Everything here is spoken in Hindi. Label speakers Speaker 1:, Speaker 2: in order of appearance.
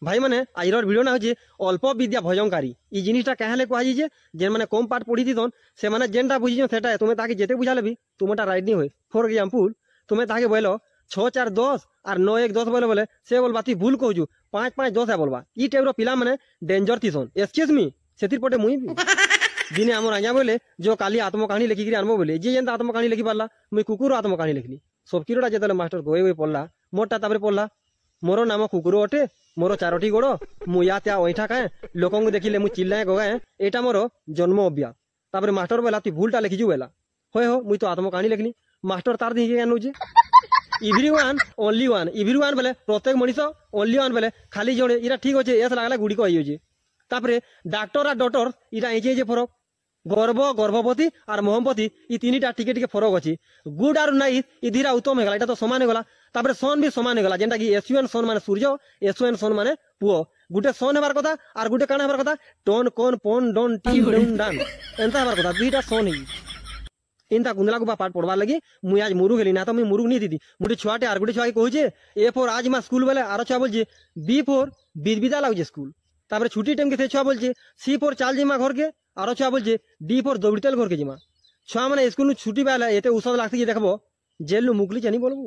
Speaker 1: भाई मैंने आजर वीडियो ना हो अल्प विद्या भयंकारी ये जिनिसटा कहले कहुचे जेन मैंने कम पाठ पढ़ी थी से मैंने जेनटा बुझी से तुम्हें ताकि जेते बुझा लेबी तुम्हें राइट नहीं हुए फॉर एग्जाम्पल तुम्हें ताकि बोलो 6 4 10 और 9 1 10 बोले बोले से बोलबा तु भूल कहूँ 5 5 10 है बोलबा ई टाइप पिला मैंने डेंजर थीसन एक्सक्यूज मी से पटे मुई दिने आम आज्ञा बोले जो काली आत्मकाही लिखिक आनब बोले जी जेनता आत्मकाही लिखि पारा मुई कुकुर आत्मकाही लिखली सबकिटा जो मास्टर गोए पढ़ला मोरटा पढ़ला मोर नाम कुकुर अटे मोर 4टी गोड़ मुया त्या ओठा खाए लोक देखिले मुझे चिल्लाए गगाए यहाँ मोर जन्म अभ्यास तापर मास्टर बोला तु भूलटा लिखिजु बोला होय हो मुई तो आत्मकाही लिखली मास्टर तार देखिए नौजे एवरीवन ओनली वन एवरीवन बोले प्रत्येक मनीष ओनली वन बोले खाली जड़े इरा ठीक अच्छे एस लगला गुड़िक होजे डाक्टर और डॉक्टर इरा ये फरक गर्भ गर्भवती और मोहम्मती ये 3टा टिके टिके फरक अच्छी गुड और नाइस ये धीरा उत्तम होगा यहाँ तो सामान होगा तापर सन भी सामान होगा जेनटा कि एसुएन सन माने सूर्य एसुएन सन माने पुओ गुटे सन हबार कथा और गुटे काना हबार कथा टोन कोन पोन डोन टी डोन डान एंता हबार कथा 2टा सन ही इनता गुंदला को पाठ पढ़वार लगी मुई आज मुरुग हेली ना तो मुई मुरुग नहीं थी गोटे छुआटे और गोटे छुआ कहूचे ए फोर आज मा स्कूल बोले और छुआ बोलছে बी फोर विदा लगुचे स्कूल तापर छुट्टी टाइम के छुआ बोलছে सी फोर चाल जिमा घर के और छुआ बोलছে डी फोर दौड़तेल घर के जिमा छुआ मैंने स्कूल छुट्टी पाला एते औषध लागती देखो जेल मुकली चानी बोलबो